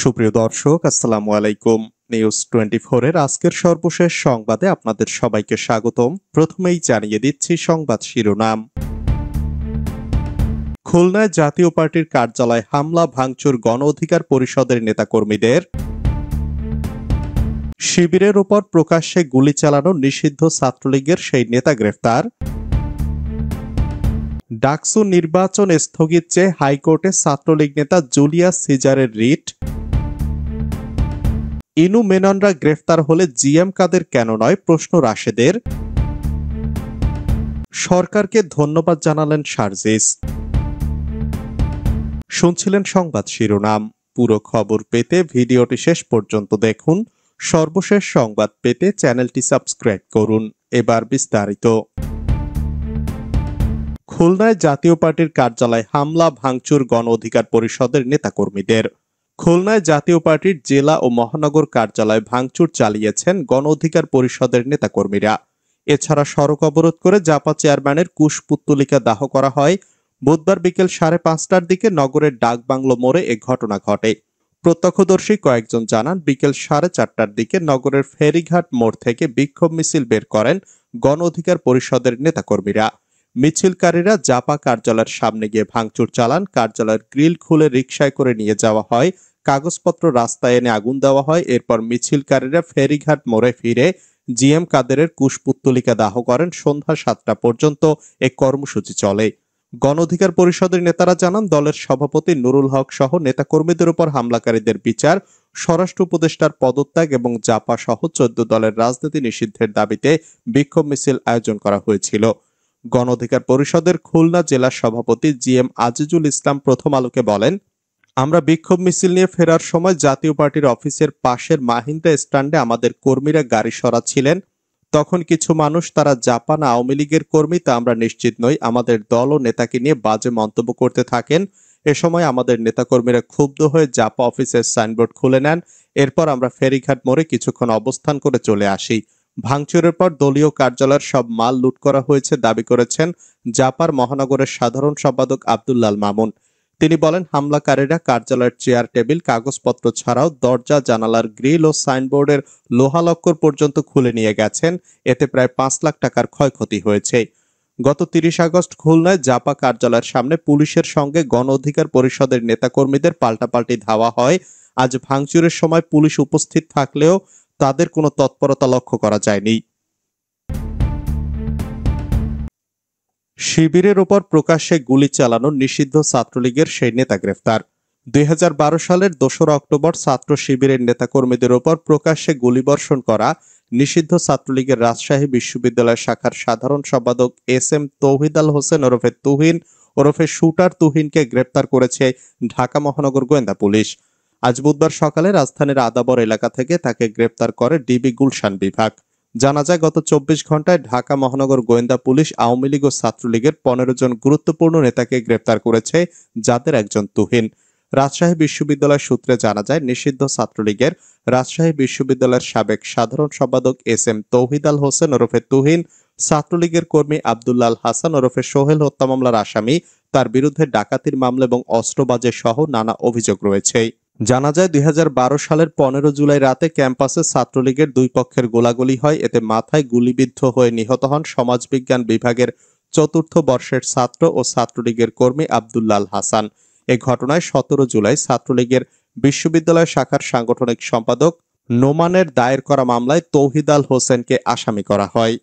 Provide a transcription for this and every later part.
সুপ্রিয় দর্শক, আসসালামু আলাইকুম। নিউজ 24 এর আজকের সর্বশেষ সংবাদে আপনাদের সবাইকে স্বাগতম। প্রথমেই জানিয়ে দিচ্ছি সংবাদ শিরোনাম। খুলনায় জাতীয় পার্টির কার্যালয়ে হামলা ভাঙচুর গণ অধিকার পরিষদের নেতাকর্মীদের। শিবিরের ওপর প্রকাশ্যে গুলি চালানো নিষিদ্ধ ছাত্রলীগের সেই নেতা গ্রেফতার। ডাকসু নির্বাচন স্থগিত চেয়ে হাইকোর্টে ছাত্রলীগ নেতা জুলিয়াস সিজারের রিট। ইনু মেননরা গ্রেফতার হলে জিএম কাদের কেন নয়, প্রশ্ন রাশেদের। সরকারকে ধন্যবাদ জানালেন সার্জিস। শুনছিলেন সংবাদ শিরোনাম। পুরো খবর পেতে ভিডিওটি শেষ পর্যন্ত দেখুন। সর্বশেষ সংবাদ পেতে চ্যানেলটি সাবস্ক্রাইব করুন। এবার বিস্তারিত। খুলনায় জাতীয় পার্টির কার্যালয়ে হামলা ভাঙচুর গণ অধিকার পরিষদের নেতাকর্মীদের। খুলনায় জাতীয় পার্টির জেলা ও মহানগর কার্যালয়ে ভাঙচুর চালিয়েছেন গণ অধিকার পরিষদের নেতাকর্মীরা। এছাড়া সড়ক অবরোধ করে জাপা চেয়ারম্যানের কুশপুত্তলিকা দাহ করা হয়। বুধবার বিকেল 5:30টার দিকে নগরের ডাকবাংলো মোড়ে এ ঘটনা ঘটে। প্রত্যক্ষদর্শী কয়েকজন জানান, বিকেল 4:30টার দিকে নগরের ফেরিঘাট মোড় থেকে বিক্ষোভ মিছিল বের করেন গণ অধিকার পরিষদের নেতাকর্মীরা। মিছিলকারীরা জাপা কার্যালয়ের সামনে গিয়ে ভাঙচুর চালান। কার্যালয়ের গ্রিল খুলে রিকশায় করে নিয়ে যাওয়া হয়। কাগজপত্র রাস্তায় এনে আগুন দেওয়া হয়। এরপর মিছিলকারীরা ফেরিঘাট মোড়ে ফিরে জিএম কাদেরের কুশপুত্তলিকা দাহ করেন। সন্ধ্যা 7টা পর্যন্ত এ কর্মসূচি চলে। গণ অধিকার পরিষদের নেতারা জানান, দলের সভাপতি নুরুল হক সহ নেতাকর্মীদের উপর হামলাকারীদের বিচার, স্বরাষ্ট্র উপদেষ্টার পদত্যাগ এবং জাপা সহ 14 দলের রাজনীতি নিষিদ্ধের দাবিতে বিক্ষোভ মিছিল আয়োজন করা হয়েছিল। গণ অধিকার পরিষদের খুলনা জেলা সভাপতি জিএম আজিজুল ইসলাম প্রথম আলোকে বলেন, আমরা বিক্ষোভ মিছিল নিয়ে ফেরার সময় জাতীয় পার্টির অফিসের পাশের মাহিন্দ্রা স্ট্যান্ডে আমাদের কর্মীরা গাড়ি সরাচ্ছিলেন। তখন কিছু মানুষ, তারা জাপান আওয়ামী লীগের কর্মী তা আমরা নিশ্চিত নই, আমাদের দল ও নেতাকে নিয়ে বাজে মন্তব্য করতে থাকেন। এ সময় আমাদের নেতাকর্মীরা ক্ষুব্ধ হয়ে জাপা অফিসের সাইনবোর্ড খুলে নেন। এরপর আমরা ফেরিঘাট মোড়ে কিছুক্ষণ অবস্থান করে চলে আসি। ভাঙচুরের পর দলীয় কার্যালয়ের সব মাল লুট করা হয়েছে দাবি করেছেন জাপার মহানগরের সাধারণ সম্পাদক আব্দুল্লাল মামুন। তিনি বলেন, হামলাকারীরা কার্যালয়ের চেয়ার টেবিল কাগজপত্র ছাড়াও দরজা জানালার গ্রিল ও সাইনবোর্ডের লোহালক্কর পর্যন্ত খুলে নিয়ে গেছেন। এতে প্রায় 5 লাখ টাকার ক্ষয়ক্ষতি হয়েছে। গত 30 আগস্ট খুলনায় জাপা কার্যালয়ের সামনে পুলিশের সঙ্গে গণ অধিকার পরিষদের নেতাকর্মীদের পাল্টাপাল্টি ধাওয়া হয়। আজ ভাঙচুরের সময় পুলিশ উপস্থিত থাকলেও তাদের কোনো তৎপরতা লক্ষ্য করা যায়নি। শিবিরের ওপর প্রকাশ্যে গুলি চালানো নিষিদ্ধ ছাত্রলীগের সেই নেতা গ্রেফতার। 2012 সালের 2রা অক্টোবর ছাত্র শিবিরের নেতাকর্মীদের ওপর প্রকাশ্যে গুলিবর্ষণ করা নিষিদ্ধ ছাত্রলীগের রাজশাহী বিশ্ববিদ্যালয় শাখার সাধারণ সম্পাদক SM তৌহিদ আল হোসেন ওরফে তুহিন ওরফে শুটার তুহিনকে গ্রেপ্তার করেছে ঢাকা মহানগর গোয়েন্দা পুলিশ। আজ বুধবার সকালে রাজধানীর আদাবর এলাকা থেকে তাকে গ্রেপ্তার করে ডিবি গুলশান বিভাগ। জানা যায়, গত 24 ঘন্টায় ঢাকা মহানগর গোয়েন্দা পুলিশ আওয়ামী লীগ ও ছাত্রলীগের 15 জন গুরুত্বপূর্ণ নেতাকে গ্রেপ্তার করেছে, যাদের একজন তুহিন। রাজশাহী বিশ্ববিদ্যালয় সূত্রে জানা যায়, নিষিদ্ধ ছাত্রলীগের রাজশাহী বিশ্ববিদ্যালয়ের সাবেক সাধারণ সম্পাদক SM তৌহিদ আল হোসেন ওরফে তুহিন, ছাত্রলীগের কর্মী আব্দুল্লাল হাসান ওরফে সোহেল হত্যা মামলার আসামি। তার বিরুদ্ধে ডাকাতির মামলা এবং অস্ত্রবাজে সহ নানা অভিযোগ রয়েছে। জানা যায়, 2012 সালের 15 জুলাই রাতে ক্যাম্পাসে ছাত্রলীগের দুই পক্ষের গোলাগুলি হয়। এতে মাথায় গুলিবিদ্ধ হয়ে নিহত হন সমাজবিজ্ঞান বিভাগের 4র্থ বর্ষের ছাত্র ও ছাত্রলীগের কর্মী আব্দুল্লাল হাসান। এ ঘটনায় 17 জুলাই ছাত্রলীগের বিশ্ববিদ্যালয় শাখার সাংগঠনিক সম্পাদক নোমানের দায়ের করা মামলায় তৌহিদ আল হোসেনকে আসামি করা হয়।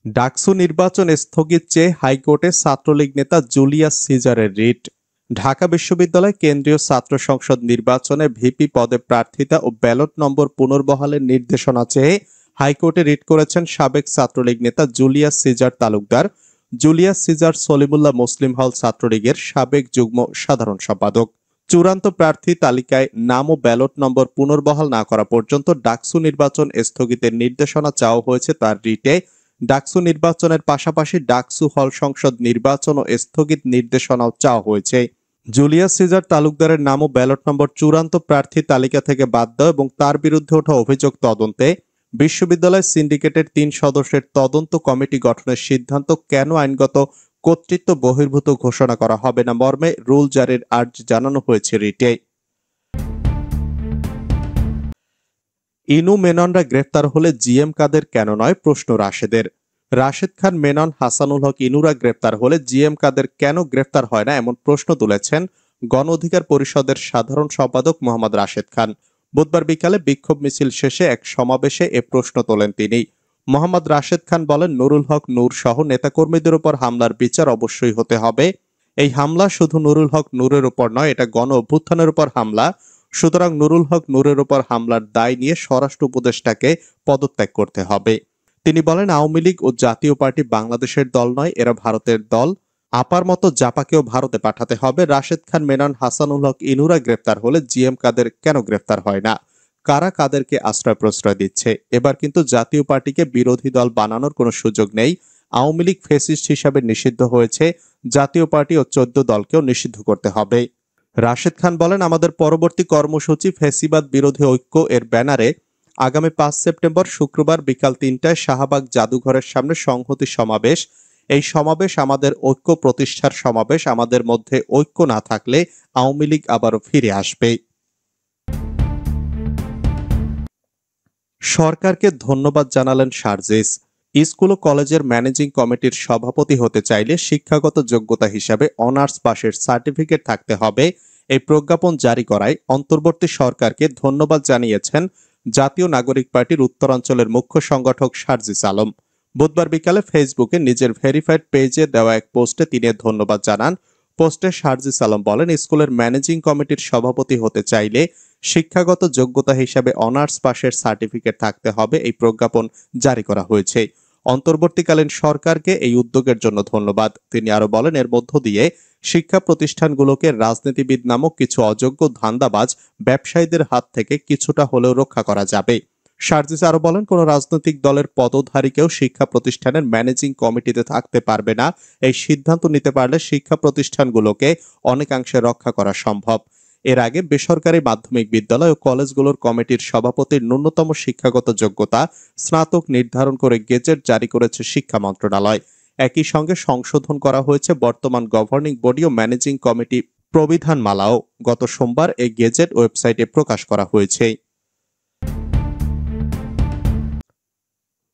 ডাকসু নির্বাচন স্থগিত চেয়ে হাইকোর্টে ছাত্রলীগ নেতা জুলিয়াস সিজারের রিট। ঢাকা বিশ্ববিদ্যালয় কেন্দ্রীয় ছাত্র সংসদ নির্বাচনে ভিপি পদে প্রার্থিতা ও ব্যালট নম্বর পুনর্বহালের নির্দেশনা চেয়ে হাইকোর্টে রিট করেছেন সাবেক ছাত্রলীগ নেতা Julius Caesar Talukdar. Julius Caesar Salimullah Muslim Hall ছাত্রলীগের সাবেক যুগ্ম সাধারণ সম্পাদক। চূড়ান্ত প্রার্থী তালিকায় নাম ও ব্যালট নম্বর পুনর্বহাল না করা পর্যন্ত ডাকসু নির্বাচন স্থগিতের নির্দেশনা চাওয়া হয়েছে তার রিটে। ডাকসু নির্বাচনের পাশাপাশি ডাকসু হল সংসদ নির্বাচন ও স্থগিত নির্দেশনাও চাওয়া হয়েছে। জুলিয়াস সিজার তালুকদারের নাম ও ব্যালট নম্বর চূড়ান্ত প্রার্থী তালিকা থেকে বাদ দেওয়া এবং তার বিরুদ্ধে ওঠা অভিযোগ তদন্তে বিশ্ববিদ্যালয় সিন্ডিকেটের 3 সদস্যের তদন্ত কমিটি গঠনের সিদ্ধান্ত কেন আইনগত কর্তৃত্ব বহির্ভূত ঘোষণা করা হবে না মর্মে রুল জারির আর্জি জানানো হয়েছে রিটে। ইনু মেননরা গ্রেফতার হলে জিএম কাদের কেন নয়, প্রশ্ন রাশেদের। রাশেদ খান মেনন, হাসানুল হক ইনুরা গ্রেফতার হলে জিএম কাদের কেন গ্রেফতার হয় না, এমন প্রশ্ন তুলেছেন গণ অধিকার পরিষদের সাধারণ সম্পাদক মোহাম্মদ রাশেদ খান। বুধবার বিকালে বিক্ষোভ মিছিল শেষে এক সমাবেশে এ প্রশ্ন তোলেন তিনি। মোহাম্মদ রাশেদ খান বলেন, নুরুল হক নূর সহ নেতাকর্মীদের উপর হামলার বিচার অবশ্যই হতে হবে। এই হামলা শুধু নুরুল হক নূরের উপর নয়, এটা গণ অভ্যুত্থানের উপর হামলা। সুতরাং নুরুল হক নূরের উপর হামলার দায় নিয়ে স্বরাষ্ট্র উপদেষ্টাকে পদত্যাগ করতে হবে। তিনি বলেন, আওয়ামী লীগ ও জাতীয় পার্টি বাংলাদেশের দল নয়, এরা ভারতের দল। আপার মতো জাপাকেও ভারতে পাঠাতে হবে। রাশেদ খান মেনন, হাসানুল হক ইনুরা গ্রেফতার হলে জিএম কাদের কেন গ্রেফতার হয় না? কারা কাদেরকে আশ্রয় প্রশ্রয় দিচ্ছে? এবার কিন্তু জাতীয় পার্টিকে বিরোধী দল বানানোর কোনো সুযোগ নেই। আওয়ামী লীগ ফ্যাসিস্ট হিসাবে নিষিদ্ধ হয়েছে, জাতীয় পার্টি ও 14 দলকেও নিষিদ্ধ করতে হবে। রাশেদ খান বলেন, আমাদের পরবর্তী কর্মসূচি ফ্যাসিবাদ বিরোধী ঐক্য এর ব্যানারে আগামী 5 সেপ্টেম্বর শুক্রবার বিকাল 3টায় শাহবাগ জাদুঘরের সামনে সংহতি সমাবেশ। এই সমাবেশ আমাদের ঐক্য প্রতিষ্ঠার সমাবেশ। আমাদের মধ্যে ঐক্য না থাকলে আওয়ামী লীগ আবারও ফিরে আসবে। সরকারকে ধন্যবাদ জানালেন শারজিস। স্কুল ও কলেজের ম্যানেজিং কমিটির সভাপতি হতে চাইলে শিক্ষাগত যোগ্যতা হিসাবে অনার্স পাশের সার্টিফিকেট থাকতে হবে, এই প্রজ্ঞাপন জারি করায় অন্তর্বর্তী সরকারকে ধন্যবাদ জানিয়েছেন জাতীয় নাগরিক পার্টির উত্তরাঞ্চলের মুখ্য সংগঠক শারজিস আলম। বুধবার বিকালে ফেসবুকে নিজের ভেরিফাইড পেজে দেওয়া এক পোস্টে তিনি ধন্যবাদ জানান। পোস্টে শারজিস আলম বলেন, স্কুলের ম্যানেজিং কমিটির সভাপতি হতে চাইলে শিক্ষাগত যোগ্যতা হিসাবে অনার্স পাশের সার্টিফিকেট থাকতে হবে, এই প্রজ্ঞাপন জারি করা হয়েছে। অন্তর্বর্তীকালীন সরকারকে এই উদ্যোগের জন্য ধন্যবাদ। তিনি আরো বলেন, এর মধ্য দিয়ে শিক্ষা প্রতিষ্ঠানগুলোকে রাজনীতিবিদ নামক কিছু অযোগ্য ধান্দাবাজ ব্যবসায়ীদের হাত থেকে কিছুটা হলেও রক্ষা করা যাবে। শারজিস আরো বলেন, কোন রাজনৈতিক দলের পদধারীকেও শিক্ষা প্রতিষ্ঠানের ম্যানেজিং কমিটিতে থাকতে পারবে না। এই সিদ্ধান্ত নিতে পারলে শিক্ষা প্রতিষ্ঠানগুলোকে অনেকাংশে রক্ষা করা সম্ভব। এর আগে বেসরকারি মাধ্যমিক বিদ্যালয় ও কলেজগুলোর কমিটির সভাপতির ন্যূনতম শিক্ষাগত যোগ্যতা স্নাতক নির্ধারণ করে গেজেট জারি করেছে শিক্ষা মন্ত্রণালয়। একই সঙ্গে সংশোধন করা হয়েছে বর্তমান গভর্নিং বডি ও ম্যানেজিং কমিটি প্রবিধানমালাও। গত সোমবার এই গেজেট ওয়েবসাইটে প্রকাশ করা হয়েছে।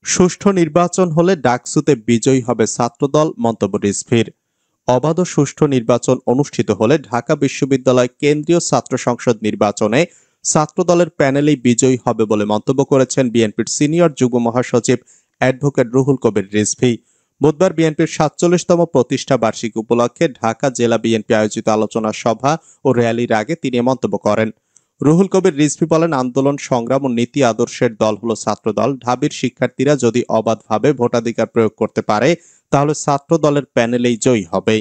সুষ্ঠু নির্বাচন হলে ডাকসুতে বিজয়ী হবে ছাত্রদল, মন্তব্য রিজভীর। অবাধ ও সুষ্ঠু নির্বাচন অনুষ্ঠিত হলে ঢাকা বিশ্ববিদ্যালয় কেন্দ্রীয় ছাত্র সংসদ নির্বাচনে ছাত্রদলের প্যানেলেই বিজয়ী হবে বলে মন্তব্য করেছেন বিএনপির সিনিয়র যুগ্ম মহাসচিব অ্যাডভোকেট রুহুল কবির রিজভী। বুধবার বিএনপির 47তম প্রতিষ্ঠা বার্ষিকী উপলক্ষে ঢাকা জেলা বিএনপি আয়োজিত আলোচনা সভা ও র্যালির আগে তিনি মন্তব্য করেন। রুহুল কবির রিজভী বলেন, আন্দোলন সংগ্রাম ও নীতি আদর্শের দল হলো ছাত্রদল। ঢাবির শিক্ষার্থীরা যদি অবাধভাবে ভোটাধিকার প্রয়োগ করতে পারে তাহলে ছাত্র দলের প্যানেলেই জয়ী হবে।